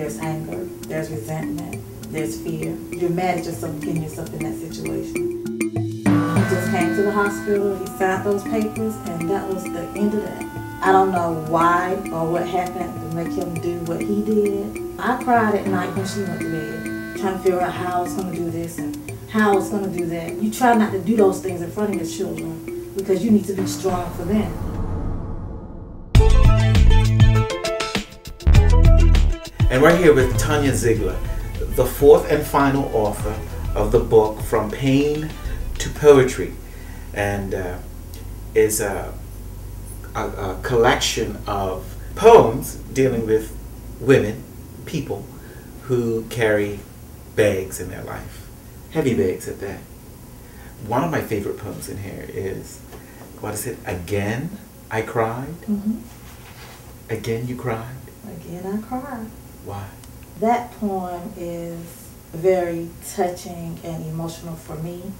There's anger, there's resentment, there's fear. You're mad at yourself getting yourself in that situation. He just came to the hospital, he signed those papers, and that was the end of that. I don't know why or what happened to make him do what he did. I cried at night when she went to bed, trying to figure out how I was going to do this and how I was going to do that. You try not to do those things in front of your children because you need to be strong for them. And we're here with Tanya Ziegler, the fourth and final author of the book From Pain to Poetry, and is a collection of poems dealing with women, people who carry bags in their life, heavy bags at that. One of my favorite poems in here is, what is it? Again I cried. Mm-hmm. Again you cried. Again I cried. Why? That poem is very touching and emotional for me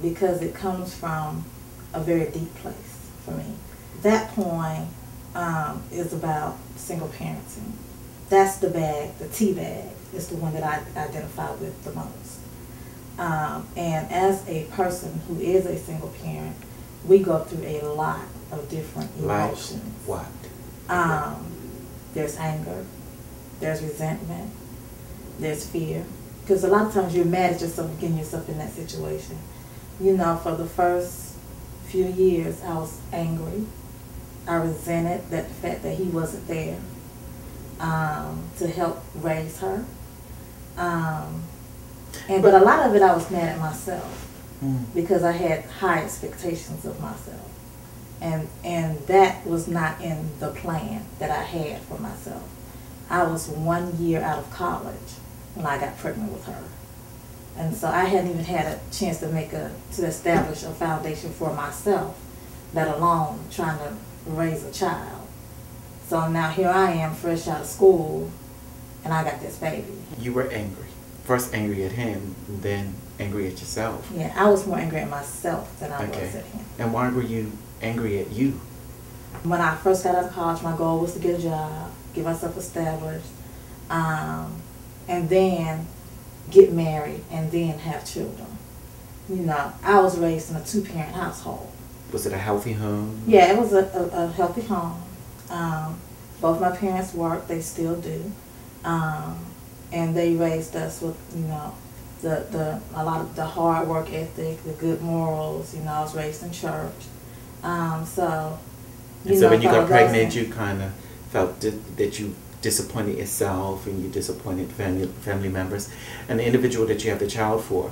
because it comes from a very deep place for me. That poem is about single parenting. That's the bag, the tea bag, is the one that I identify with the most. And as a person who is a single parent, we go through a lot of different emotions. Like what? There's anger. There's resentment, there's fear. Because a lot of times you're mad at yourself for getting yourself in that situation. You know, for the first few years, I was angry. I resented the fact that he wasn't there to help raise her. But a lot of it I was mad at myself because I had high expectations of myself. And that was not in the plan that I had for myself. I was 1 year out of college when I got pregnant with her. And so I hadn't even had a chance to establish a foundation for myself, let alone trying to raise a child. So now here I am, fresh out of school, and I got this baby. You were angry. First angry at him, then angry at yourself. Yeah, I was more angry at myself than I was at him. And why were you angry at you? When I first got out of college, my goal was to get a job, get myself established, and then get married, and then have children. You know, I was raised in a two-parent household. Was it a healthy home? Yeah, it was a healthy home. Both my parents worked, they still do. And they raised us with, you know, a lot of the hard work ethic, the good morals. You know, I was raised in church. So when you got pregnant, you kind of felt that you disappointed yourself and you disappointed family members and the individual that you have the child for.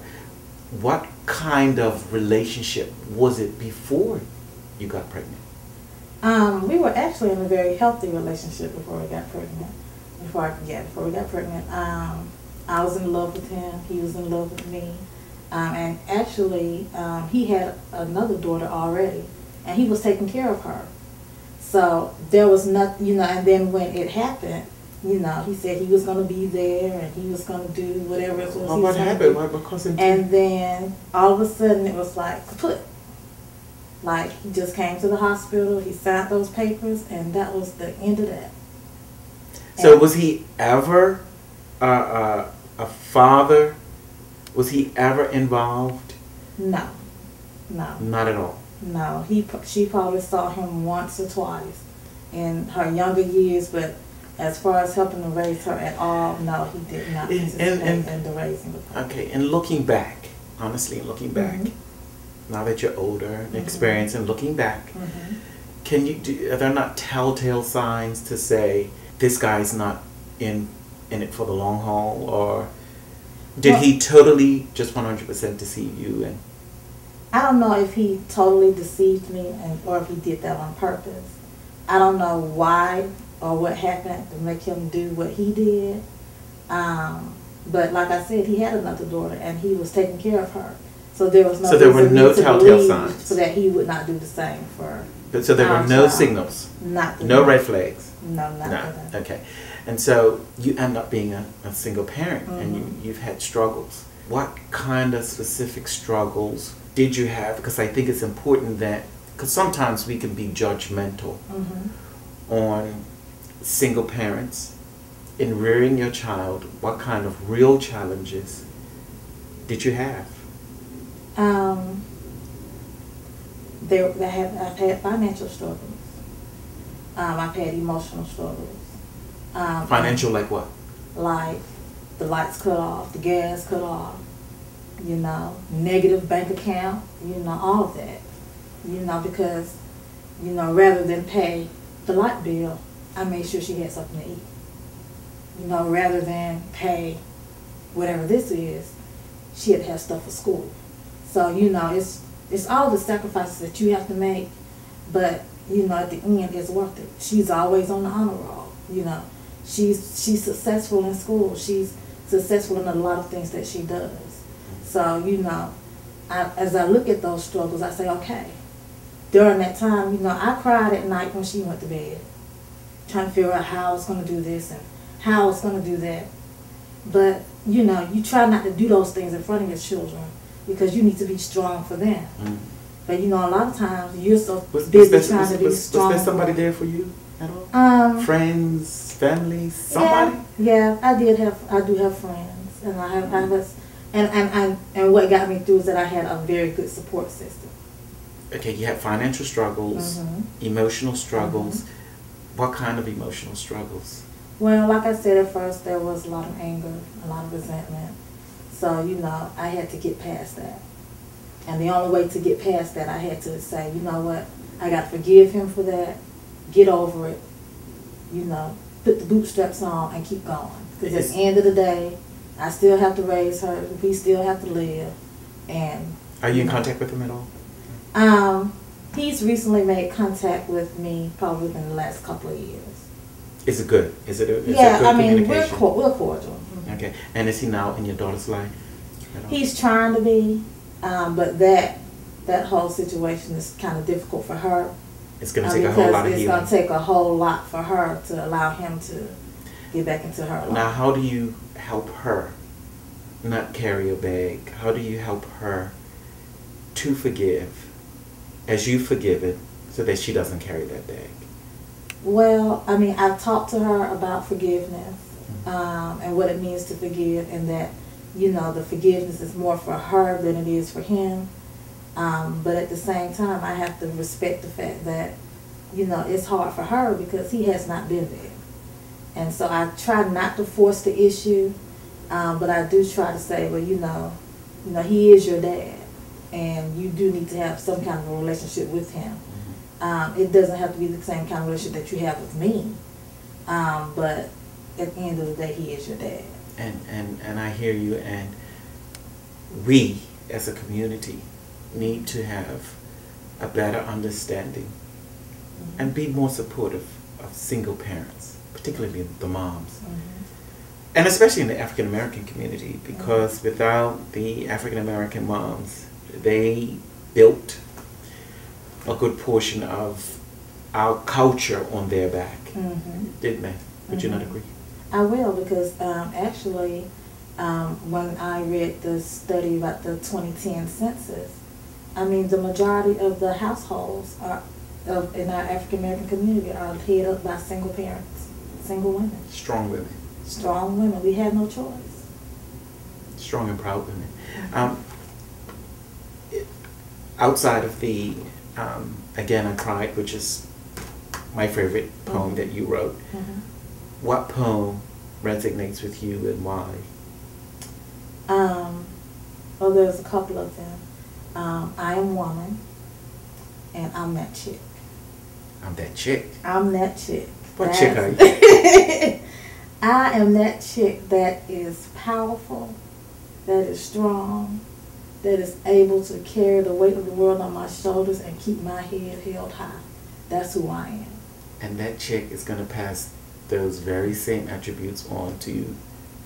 What kind of relationship was it before you got pregnant? We were actually in a very healthy relationship before we got pregnant. Before we got pregnant, I was in love with him. He was in love with me. And actually, he had another daughter already, and he was taking care of her. So there was nothing, you know, and then when it happened, you know, he said he was going to be there and he was going to do whatever it was. Well, what happened? Because and then all of a sudden it was like kaput. Like he just came to the hospital, he signed those papers, and that was the end of that. So was he ever a father? Was he ever involved? No, no. Not at all. No, she probably saw him once or twice in her younger years, but as far as helping to raise her at all, no, he did not participate in the raising of her. Okay, and looking back, honestly, looking back, now that you're older and experienced and looking back, are there not telltale signs to say this guy's not in it for the long haul, or did he totally just 100% deceive you? And I don't know if he totally deceived me or if he did that on purpose. I don't know why or what happened to make him do what he did. But like I said, he had another daughter and he was taking care of her. So there was no so there were no telltale signs. So that he would not do the same for So there were no signals? No red flags? No, not that. Okay. And so you end up being a single parent and you've had struggles. What kind of specific struggles did you have? Because I think it's important that, because sometimes we can be judgmental on single parents in rearing your child, what kind of real challenges did you have? I've had financial struggles. I've had emotional struggles. Financial, like what? Like the lights cut off, the gas cut off, negative bank account, all of that. Because, rather than pay the light bill, I made sure she had something to eat. Rather than pay whatever this is, she had to have stuff for school. So, it's all the sacrifices that you have to make, but, at the end, it's worth it. She's always on the honor roll, She's successful in school. She's successful in a lot of things that she does. So, as I look at those struggles, I say, okay. During that time, I cried at night when she went to bed, trying to figure out how I was going to do this and how I was going to do that. But, you try not to do those things in front of your children because you need to be strong for them. Mm. But, a lot of times you're so busy trying to be strong. Was there somebody there for you at all? Friends, family, somebody? Yeah, I do have friends, and and what got me through is that I had a very good support system. Okay, you had financial struggles, emotional struggles. What kind of emotional struggles? Well, like I said at first, there was a lot of anger, a lot of resentment. So, I had to get past that. And the only way to get past that, I had to say, you know what, I got to forgive him for that, get over it, put the bootstraps on and keep going. Because at the end of the day, I still have to raise her, we still have to live. And are you in contact with him at all? He's recently made contact with me probably within the last couple of years. Is it good? Is it good we're cordial. Okay. And is he now in your daughter's life? He's trying to be, but that whole situation is kind of difficult for her. It's going to take a whole lot of healing. It's going to take a whole lot for her to allow him to get back into her life. Now, how do you help her not carry a bag? How do you help her to forgive as you've forgiven so that she doesn't carry that bag? Well, I've talked to her about forgiveness and what it means to forgive, and that, the forgiveness is more for her than it is for him. But at the same time, I have to respect the fact that, it's hard for her because he has not been there. And so I try not to force the issue, but I do try to say, well, he is your dad, and you do need to have some kind of a relationship with him. It doesn't have to be the same kind of relationship that you have with me, but at the end of the day, he is your dad. And I hear you, and we as a community need to have a better understanding and be more supportive of single parents, particularly the moms. And especially in the African American community, because without the African American moms, they built a good portion of our culture on their back, didn't they? Would you not agree? I will, because actually, when I read the study about the 2010 census, the majority of the households in our African American community are headed up by single parents, single women. Strong women. Strong women. We had no choice. Strong and proud women. Outside of the Again I Cried, which is my favorite poem that you wrote, what poem resonates with you and why? Well, there's a couple of them. I Am Woman and I'm That Chick. I'm That Chick? I'm that chick. What chick are you? I am that chick that is powerful, that is strong, that is able to carry the weight of the world on my shoulders and keep my head held high. That's who I am. And that chick is going to pass those very same attributes on to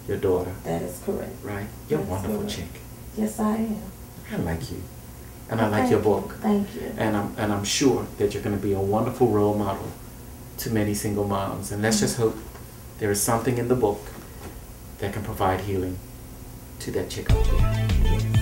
your daughter. That is correct. Right? You're a wonderful chick. Yes, I am. I like you. And I like your book. Thank you. And I'm sure that you're going to be a wonderful role model to many single moms. And let's just hope there is something in the book that can provide healing to that chick out there.